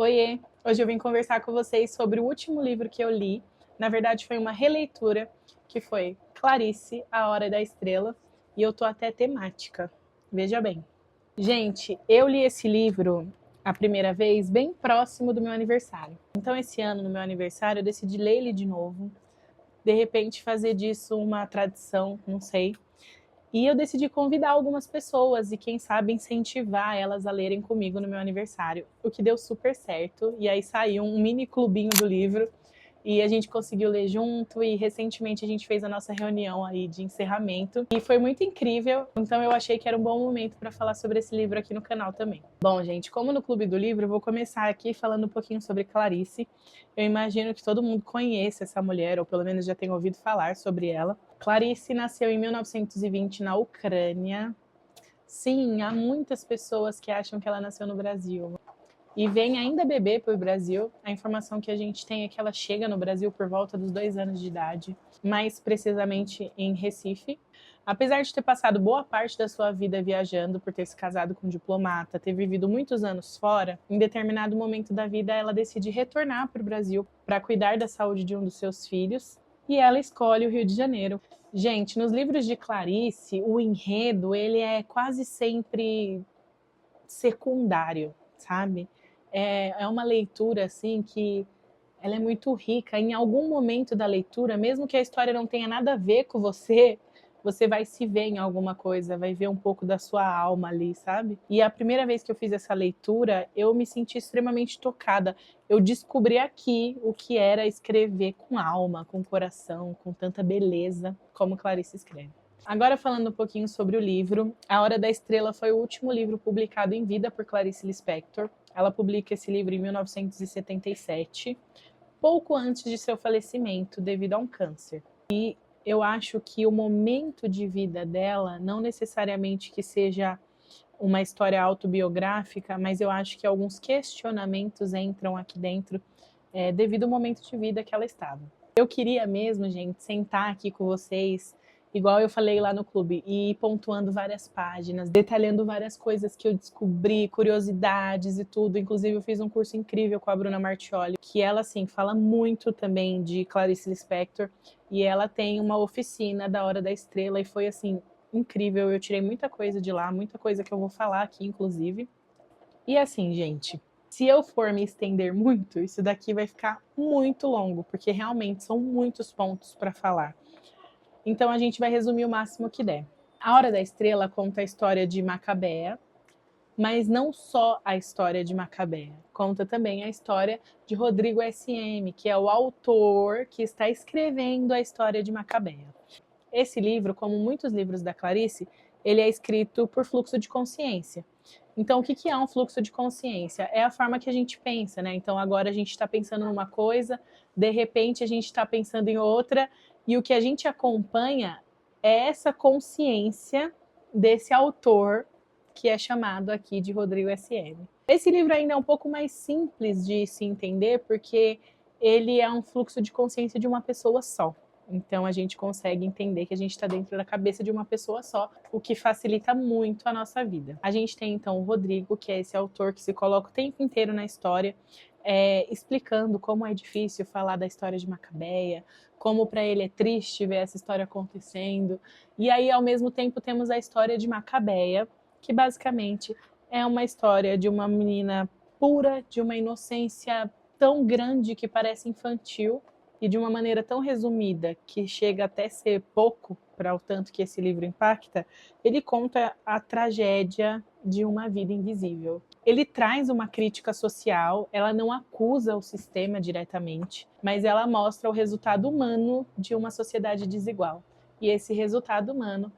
Oiê! Hoje eu vim conversar com vocês sobre o último livro que eu li. Na verdade, foi uma releitura, que foi Clarice, A Hora da Estrela, e eu tô até temática. Veja bem. Gente, eu li esse livro a primeira vez bem próximo do meu aniversário. Então, esse ano, no meu aniversário, eu decidi ler ele de novo. De repente, fazer disso uma tradição, não sei. E eu decidi convidar algumas pessoas e, quem sabe, incentivar elas a lerem comigo no meu aniversário, o que deu super certo. E aí saiu um mini clubinho do livro e a gente conseguiu ler junto. E recentemente a gente fez a nossa reunião aí de encerramento e foi muito incrível. Então eu achei que era um bom momento para falar sobre esse livro aqui no canal também. Bom, gente, como no Clube do Livro, eu vou começar aqui falando um pouquinho sobre Clarice. Eu imagino que todo mundo conheça essa mulher, ou pelo menos já tenha ouvido falar sobre ela. Clarice nasceu em 1920 na Ucrânia. Sim, há muitas pessoas que acham que ela nasceu no Brasil. E vem ainda bebê para o Brasil. A informação que a gente tem é que ela chega no Brasil por volta dos 2 anos de idade, mais precisamente em Recife. Apesar de ter passado boa parte da sua vida viajando, por ter se casado com um diplomata, ter vivido muitos anos fora, em determinado momento da vida ela decide retornar para o Brasil para cuidar da saúde de um dos seus filhos, e ela escolhe o Rio de Janeiro. Gente, nos livros de Clarice, o enredo ele é quase sempre secundário, sabe? É uma leitura assim que ela é muito rica. Em algum momento da leitura, mesmo que a história não tenha nada a ver com você, você vai se ver em alguma coisa, vai ver um pouco da sua alma ali, sabe? E a primeira vez que eu fiz essa leitura, eu me senti extremamente tocada. Eu descobri aqui o que era escrever com alma, com coração, com tanta beleza, como Clarice escreve. Agora falando um pouquinho sobre o livro, A Hora da Estrela foi o último livro publicado em vida por Clarice Lispector. Ela publica esse livro em 1977, pouco antes de seu falecimento devido a um câncer. E eu acho que o momento de vida dela, não necessariamente que seja uma história autobiográfica, mas eu acho que alguns questionamentos entram aqui dentro devido ao momento de vida que ela estava. Eu queria mesmo, gente, sentar aqui com vocês, igual eu falei lá no clube, e ir pontuando várias páginas, detalhando várias coisas que eu descobri, curiosidades e tudo. Inclusive, eu fiz um curso incrível com a Bruna Martioli, que ela, assim, fala muito também de Clarice Lispector, e ela tem uma oficina da Hora da Estrela, e foi, assim, incrível. Eu tirei muita coisa de lá, muita coisa que eu vou falar aqui, inclusive. E assim, gente, se eu for me estender muito, isso daqui vai ficar muito longo, porque realmente são muitos pontos para falar. Então a gente vai resumir o máximo que der. A Hora da Estrela conta a história de Macabea, mas não só a história de Macabea, conta também a história de Rodrigo S.M., que é o autor que está escrevendo a história de Macabea. Esse livro, como muitos livros da Clarice, ele é escrito por fluxo de consciência. Então, o que é um fluxo de consciência? É a forma que a gente pensa, né? Então, agora a gente está pensando numa coisa, de repente a gente está pensando em outra, e o que a gente acompanha é essa consciência desse autor, que é chamado aqui de Rodrigo S.M. Esse livro ainda é um pouco mais simples de se entender, porque ele é um fluxo de consciência de uma pessoa só. Então a gente consegue entender que a gente está dentro da cabeça de uma pessoa só, o que facilita muito a nossa vida. A gente tem então o Rodrigo, que é esse autor que se coloca o tempo inteiro na história, explicando como é difícil falar da história de Macabea, como para ele é triste ver essa história acontecendo. E aí, ao mesmo tempo, temos a história de Macabea, que basicamente é uma história de uma menina pura, de uma inocência tão grande que parece infantil, e de uma maneira tão resumida que chega até ser pouco para o tanto que esse livro impacta. Ele conta a tragédia de uma vida invisível. Ele traz uma crítica social, ela não acusa o sistema diretamente, mas ela mostra o resultado humano de uma sociedade desigual. E esse resultado humano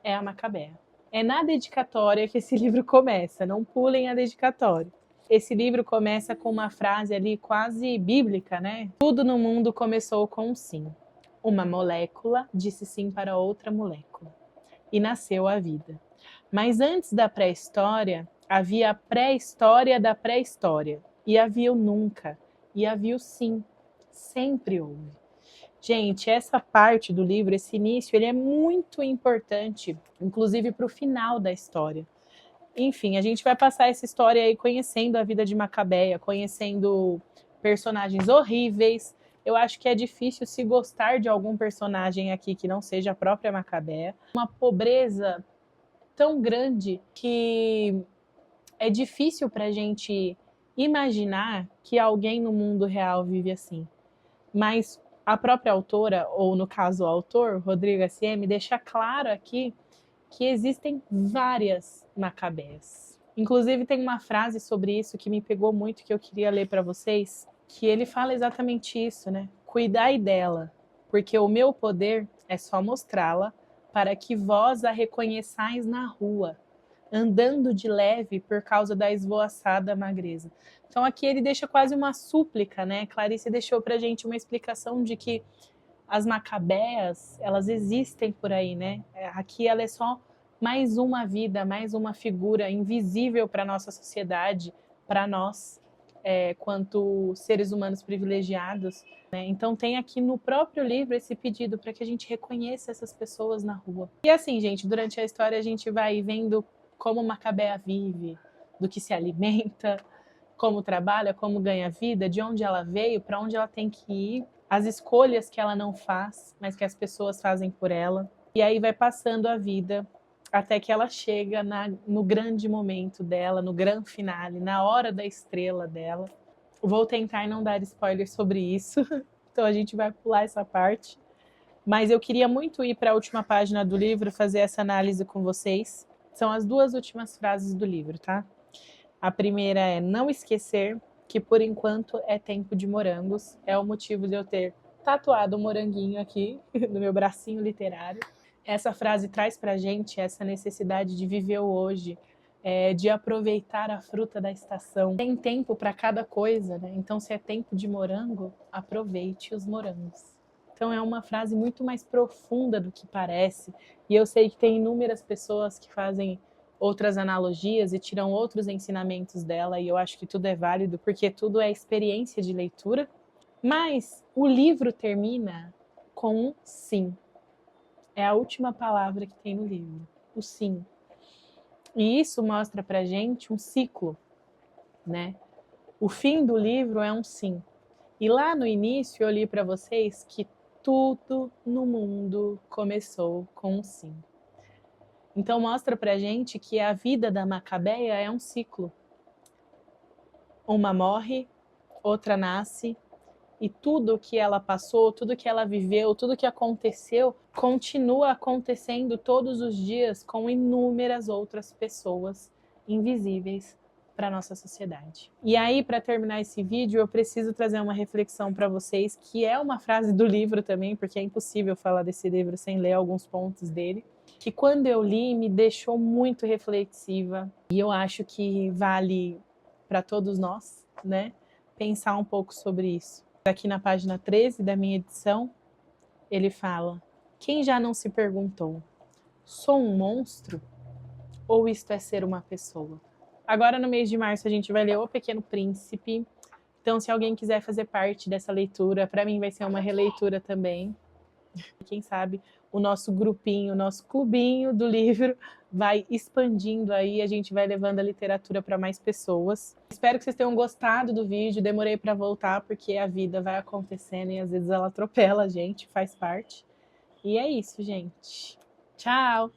é a Macabea. É na dedicatória que esse livro começa, não pulem a dedicatória. Esse livro começa com uma frase ali quase bíblica, né? Tudo no mundo começou com um sim. Uma molécula disse sim para outra molécula. E nasceu a vida. Mas antes da pré-história, havia a pré-história da pré-história. E havia o nunca. E havia o sim. Sempre houve. Gente, essa parte do livro, esse início, ele é muito importante, inclusive para o final da história. Enfim, a gente vai passar essa história aí conhecendo a vida de Macabeia, conhecendo personagens horríveis. Eu acho que é difícil se gostar de algum personagem aqui que não seja a própria Macabeia. Uma pobreza tão grande que é difícil para a gente imaginar que alguém no mundo real vive assim. Mas a própria autora, ou no caso o autor, Rodrigo S.M., deixa claro aqui que existem várias Macabeias. Inclusive tem uma frase sobre isso que me pegou muito, que eu queria ler para vocês, que ele fala exatamente isso, né? Cuidai dela, porque o meu poder é só mostrá-la para que vós a reconheçais na rua, andando de leve por causa da esvoaçada magreza. Então aqui ele deixa quase uma súplica, né? Clarice deixou pra gente uma explicação de que as Macabeias, elas existem por aí, né? Aqui ela é só mais uma vida, mais uma figura invisível para nossa sociedade, para nós, quanto seres humanos privilegiados, né? Então tem aqui no próprio livro esse pedido para que a gente reconheça essas pessoas na rua. E assim, gente, durante a história a gente vai vendo como Macabeia vive, do que se alimenta, como trabalha, como ganha vida, de onde ela veio, para onde ela tem que ir, as escolhas que ela não faz, mas que as pessoas fazem por ela. E aí vai passando a vida até que ela chega no grande momento dela, no grande finale, na hora da estrela dela. Vou tentar não dar spoiler sobre isso, então a gente vai pular essa parte. Mas eu queria muito ir para a última página do livro, fazer essa análise com vocês. São as duas últimas frases do livro, tá? A primeira é: não esquecer que por enquanto é tempo de morangos. É o motivo de eu ter tatuado um moranguinho aqui no meu bracinho literário. Essa frase traz pra gente essa necessidade de viver o hoje, de aproveitar a fruta da estação. Tem tempo para cada coisa, né? Então, se é tempo de morango, aproveite os morangos. Então, é uma frase muito mais profunda do que parece. E eu sei que tem inúmeras pessoas que fazem outras analogias e tiram outros ensinamentos dela, e eu acho que tudo é válido, porque tudo é experiência de leitura. Mas o livro termina com um sim. É a última palavra que tem no livro, o sim. E isso mostra pra gente um ciclo, né? O fim do livro é um sim. E lá no início eu li para vocês que tudo no mundo começou com um sim. Então mostra pra gente que a vida da Macabeia é um ciclo. Uma morre, outra nasce, e tudo que ela passou, tudo que ela viveu, tudo que aconteceu, continua acontecendo todos os dias com inúmeras outras pessoas invisíveis para nossa sociedade. E aí, para terminar esse vídeo, eu preciso trazer uma reflexão para vocês, que é uma frase do livro também, porque é impossível falar desse livro sem ler alguns pontos dele, que quando eu li me deixou muito reflexiva, e eu acho que vale para todos nós, né, pensar um pouco sobre isso. Aqui na página 13 da minha edição, ele fala: quem já não se perguntou, sou um monstro ou isto é ser uma pessoa? Agora no mês de março a gente vai ler O Pequeno Príncipe, então se alguém quiser fazer parte dessa leitura, para mim vai ser uma releitura também. Quem sabe o nosso grupinho, o nosso clubinho do livro vai expandindo aí, a gente vai levando a literatura para mais pessoas. Espero que vocês tenham gostado do vídeo, demorei para voltar porque a vida vai acontecendo e às vezes ela atropela a gente, faz parte. E é isso, gente. Tchau!